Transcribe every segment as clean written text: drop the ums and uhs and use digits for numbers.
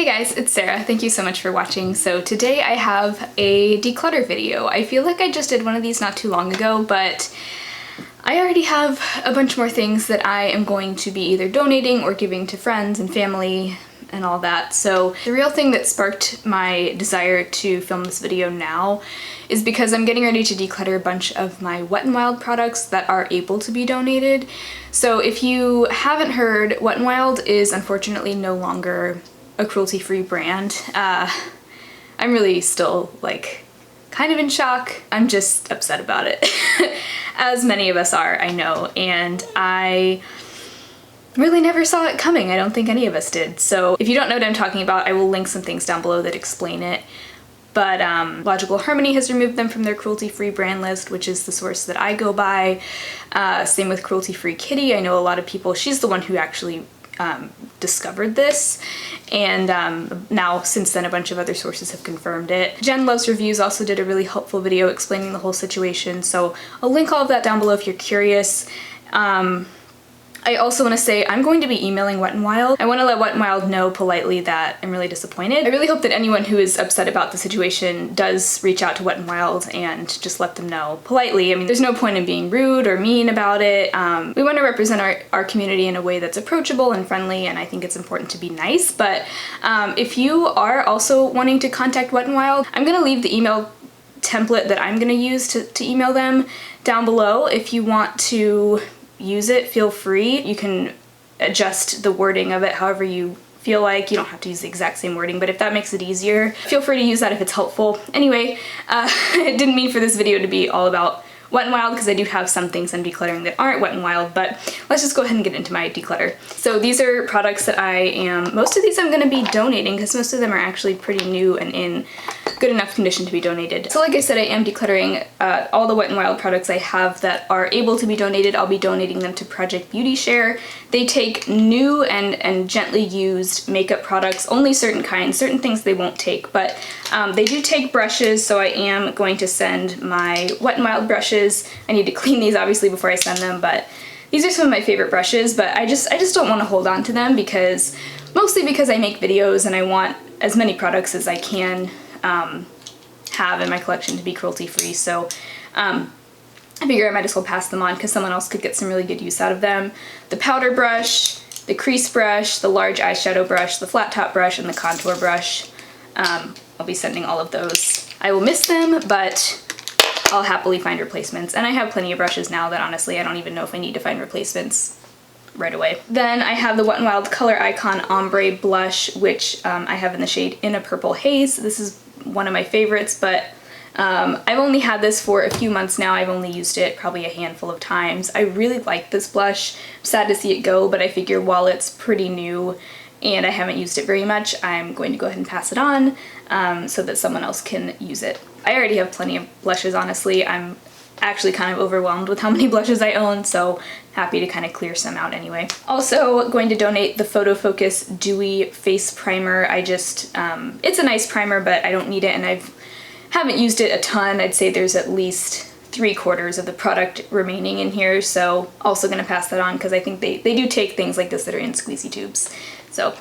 Hey guys, it's Sarah. Thank you so much for watching. So today I have a declutter video. I feel like I just did one of these not too long ago, but I already have a bunch more things that I am going to be either donating or giving to friends and family and all that. So the real thing that sparked my desire to film this video now is because I'm getting ready to declutter a bunch of my Wet n Wild products that are able to be donated. So if you haven't heard, Wet n Wild is unfortunately no longer a cruelty-free brand. I'm really still like kind of in shock. I'm just upset about it. As many of us are, I know, and I really never saw it coming. I don't think any of us did. So if you don't know what I'm talking about, I will link some things down below that explain it. But Logical Harmony has removed them from their cruelty-free brand list, which is the source that I go by. Same with Cruelty-Free Kitty. I know a lot of people, she's the one who actually discovered this, and now since then a bunch of other sources have confirmed it. Jen Loves Reviews also did a really helpful video explaining the whole situation, so I'll link all of that down below if you're curious. I also want to say I'm going to be emailing Wet n Wild. I want to let Wet n Wild know politely that I'm really disappointed. I really hope that anyone who is upset about the situation does reach out to Wet n Wild and just let them know politely. I mean, there's no point in being rude or mean about it. We want to represent our community in a way that's approachable and friendly, and I think it's important to be nice. But if you are also wanting to contact Wet n Wild, I'm going to leave the email template that I'm going to use to email them down below. If you want to use it, feel free. You can adjust the wording of it however you feel like. You don't have to use the exact same wording, but if that makes it easier, feel free to use that if it's helpful. Anyway, I didn't mean for this video to be all about Wet n Wild because I do have some things I'm decluttering that aren't Wet n Wild, but let's just go ahead and get into my declutter. So these are products that most of these I'm going to be donating because most of them are actually pretty new and in good enough condition to be donated. So like I said, I am decluttering all the Wet n Wild products I have that are able to be donated. I'll be donating them to Project Beauty Share. They take new and gently used makeup products, only certain kinds, certain things they won't take, but they do take brushes, so I am going to send my Wet n Wild brushes. I need to clean these obviously before I send them, but these are some of my favorite brushes, but I just don't want to hold on to them mostly because I make videos and I want as many products as I can have in my collection to be cruelty-free, so I figure I might as well pass them on because someone else could get some really good use out of them. The powder brush, the crease brush, the large eyeshadow brush, the flat top brush, and the contour brush. I'll be sending all of those. I will miss them, but I'll happily find replacements, and I have plenty of brushes now that honestly I don't even know if I need to find replacements right away. Then I have the Wet n Wild Color Icon Ombre Blush, which I have in the shade In a Purple Haze. This is one of my favorites, but I've only had this for a few months now. I've only used it probably a handful of times. I really like this blush. I'm sad to see it go, but I figure while it's pretty new and I haven't used it very much, I'm going to go ahead and pass it on so that someone else can use it. I already have plenty of blushes, honestly. I'm actually kind of overwhelmed with how many blushes I own, so happy to kind of clear some out anyway. Also going to donate the Photo Focus Dewy Face Primer. it's a nice primer, but I don't need it, and haven't used it a ton. I'd say there's at least 3/4 of the product remaining in here, so also gonna pass that on because I think they do take things like this that are in squeezy tubes. So,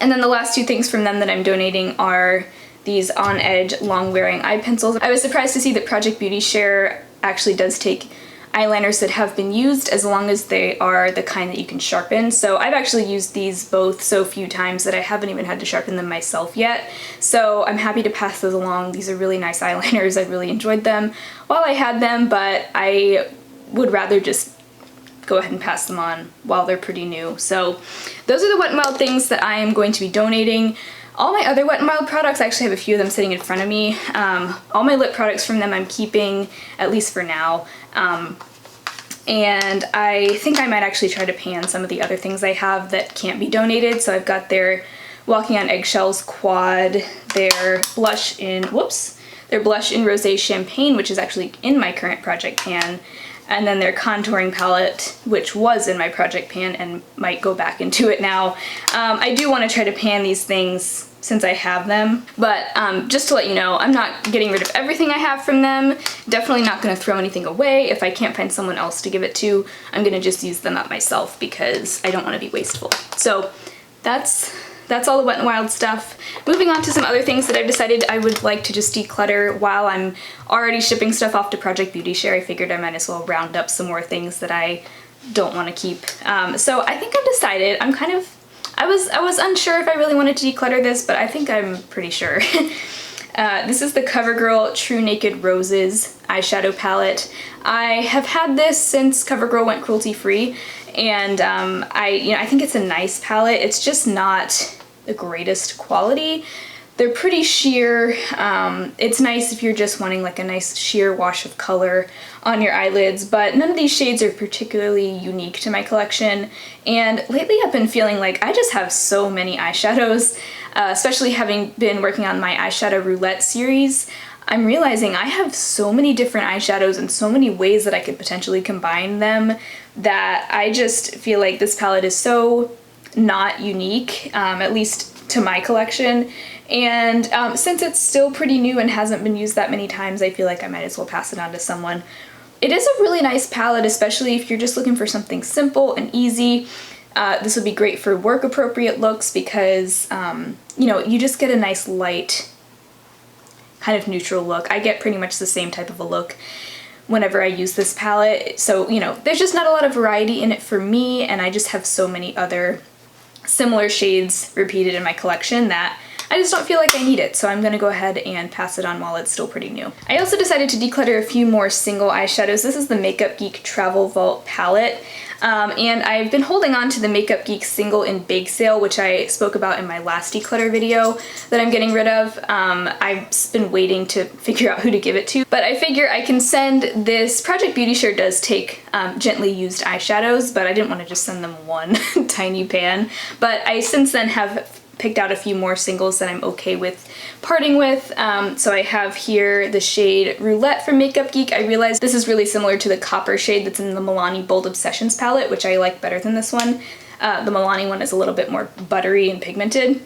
and then the last two things from them that I'm donating are these On Edge long wearing eye pencils. I was surprised to see that Project Beauty Share actually does take eyeliners that have been used as long as they are the kind that you can sharpen. So I've actually used these both so few times that I haven't even had to sharpen them myself yet. So I'm happy to pass those along. These are really nice eyeliners. I really enjoyed them while I had them, but I would rather just go ahead and pass them on while they're pretty new. So those are the Wet n Wild things that I am going to be donating. All my other Wet n Wild products, I actually have a few of them sitting in front of me. All my lip products from them I'm keeping, at least for now. And I think I might actually try to pan some of the other things I have that can't be donated. So I've got their Walking on Eggshells Quad, their blush in Rosé Champagne, which is actually in my current project pan, and then their contouring palette, which was in my project pan and might go back into it now. I do want to try to pan these things since I have them, but just to let you know, I'm not getting rid of everything I have from them. Definitely not going to throw anything away. If I can't find someone else to give it to, I'm going to just use them up myself because I don't want to be wasteful. So that's that's all the Wet n Wild stuff. Moving on to some other things that I've decided I would like to just declutter while I'm already shipping stuff off to Project Beauty Share. I figured I might as well round up some more things that I don't want to keep. So I think I've decided, I was unsure if I really wanted to declutter this, but I think I'm pretty sure. This is the CoverGirl True Naked Roses eyeshadow palette. I have had this since CoverGirl went cruelty free, and I think it's a nice palette. It's just not the greatest quality. They're pretty sheer. It's nice if you're just wanting like a nice sheer wash of color on your eyelids, but none of these shades are particularly unique to my collection. And lately I've been feeling like I just have so many eyeshadows, especially having been working on my eyeshadow roulette series. I'm realizing I have so many different eyeshadows and so many ways that I could potentially combine them that I just feel like this palette is so not unique, at least to my collection. And since it's still pretty new and hasn't been used that many times, I feel like I might as well pass it on to someone. It is a really nice palette, especially if you're just looking for something simple and easy. This would be great for work appropriate looks because, you know, you just get a nice light, kind of neutral look. I get pretty much the same type of a look whenever I use this palette. So, you know, there's just not a lot of variety in it for me, and I just have so many other similar shades repeated in my collection that I just don't feel like I need it, so I'm gonna go ahead and pass it on while it's still pretty new. I also decided to declutter a few more single eyeshadows. This is the Makeup Geek Travel Vault palette, and I've been holding on to the Makeup Geek single in bake sale, which I spoke about in my last declutter video that I'm getting rid of. I've been waiting to figure out who to give it to, but I figure I can send this. Project Beauty Share does take gently used eyeshadows, but I didn't want to just send them one tiny pan. But I since then have picked out a few more singles that I'm okay with parting with. So I have here the shade Roulette from Makeup Geek. I realized this is really similar to the copper shade that's in the Milani Bold Obsessions palette, which I like better than this one. The Milani one is a little bit more buttery and pigmented.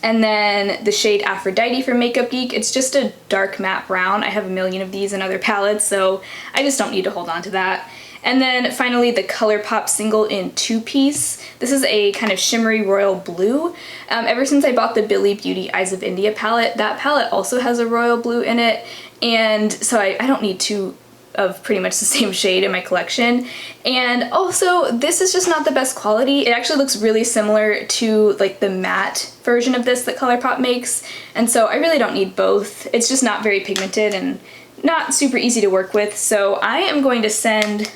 And then the shade Aphrodite from Makeup Geek. It's just a dark matte brown. I have a million of these in other palettes, so I just don't need to hold on to that. And then finally the ColourPop single in two-piece. This is a kind of shimmery royal blue. Ever since I bought the Billie Beauty Eyes of India palette, that palette also has a royal blue in it, and so I don't need two of pretty much the same shade in my collection. And also, this is just not the best quality. It actually looks really similar to like the matte version of this that ColourPop makes, and so I really don't need both. It's just not very pigmented and not super easy to work with, so I am going to send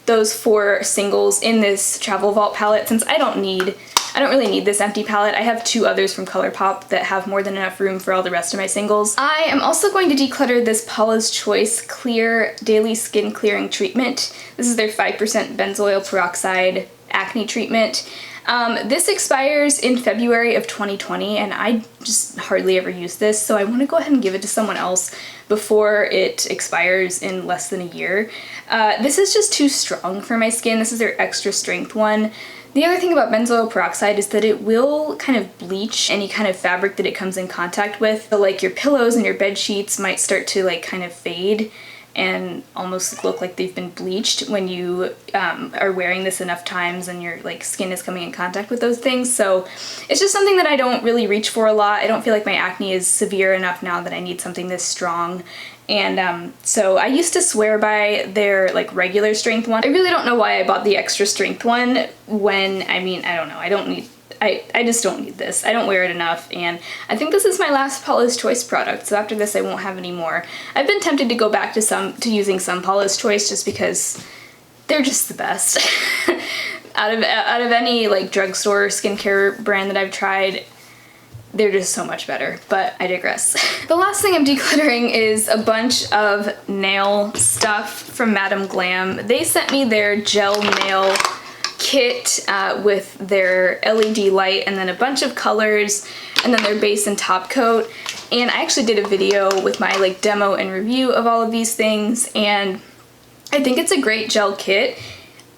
those 4 singles in this Travel Vault palette since I don't really need this empty palette. I have 2 others from ColourPop that have more than enough room for all the rest of my singles. I am also going to declutter this Paula's Choice Clear Daily Skin Clearing Treatment. This is their 5% benzoyl peroxide acne treatment. This expires in February of 2020, and I just hardly ever use this, so I want to go ahead and give it to someone else before it expires in less than a year. This is just too strong for my skin. This is their extra strength one. The other thing about benzoyl peroxide is that it will kind of bleach any kind of fabric that it comes in contact with. So like your pillows and your bed sheets might start to like kind of fade and almost look like they've been bleached when you are wearing this enough times and your like skin is coming in contact with those things. So it's just something that I don't really reach for a lot. I don't feel like my acne is severe enough now that I need something this strong. And so I used to swear by their like regular strength one. I really don't know why I bought the extra strength one when, I mean, I don't know, I just don't need this. I don't wear it enough, and I think this is my last Paula's Choice product, so after this I won't have any more. I've been tempted to go back to using some Paula's Choice just because they're just the best. out of any like drugstore skincare brand that I've tried, they're just so much better, but I digress. The last thing I'm decluttering is a bunch of nail stuff from Madame Glam. They sent me their gel nail kit with their LED light and then a bunch of colors and then their base and top coat, and I actually did a video with my like demo and review of all of these things, and I think it's a great gel kit.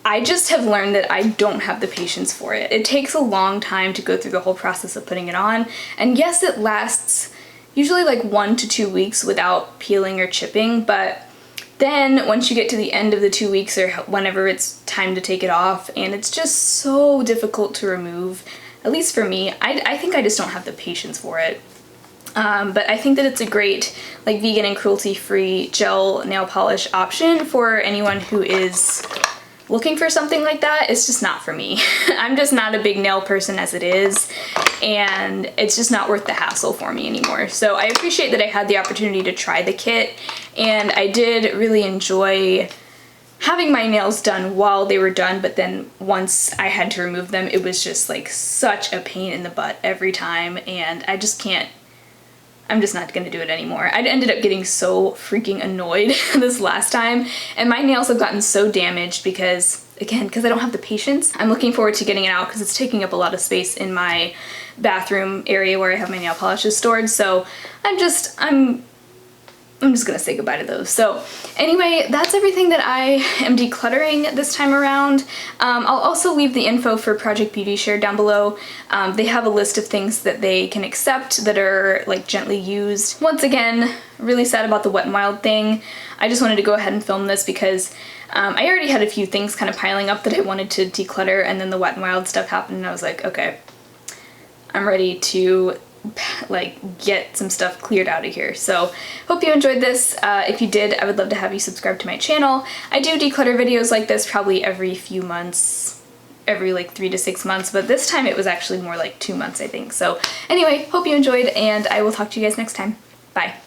I just have learned that I don't have the patience for it. It takes a long time to go through the whole process of putting it on, and yes, it lasts usually like 1 to 2 weeks without peeling or chipping, but then once you get to the end of the 2 weeks or whenever it's time to take it off, and it's just so difficult to remove. at least for me. I think I just don't have the patience for it. But I think that it's a great like vegan and cruelty-free gel nail polish option for anyone who is looking for something like that. It's just not for me. I'm just not a big nail person as it is, and it's just not worth the hassle for me anymore. So I appreciate that I had the opportunity to try the kit, and I did really enjoy having my nails done while they were done, but then once I had to remove them, it was just like such a pain in the butt every time, and I just can't, I'm just not gonna do it anymore. I ended up getting so freaking annoyed this last time, and my nails have gotten so damaged because, again, because I don't have the patience. I'm looking forward to getting it out because it's taking up a lot of space in my bathroom area where I have my nail polishes stored, so I'm just gonna say goodbye to those. So anyway, that's everything that I am decluttering this time around. I'll also leave the info for Project Beauty Share down below. They have a list of things that they can accept that are like gently used. Once again, really sad about the Wet n Wild thing. I just wanted to go ahead and film this because I already had a few things kind of piling up that I wanted to declutter, and then the Wet n Wild stuff happened and I was like, okay, I'm ready to like get some stuff cleared out of here. So hope you enjoyed this. If you did, I would love to have you subscribe to my channel. I do declutter videos like this probably every few months, every like 3 to 6 months, but this time it was actually more like 2 months, I think. So anyway, hope you enjoyed, and I will talk to you guys next time. Bye.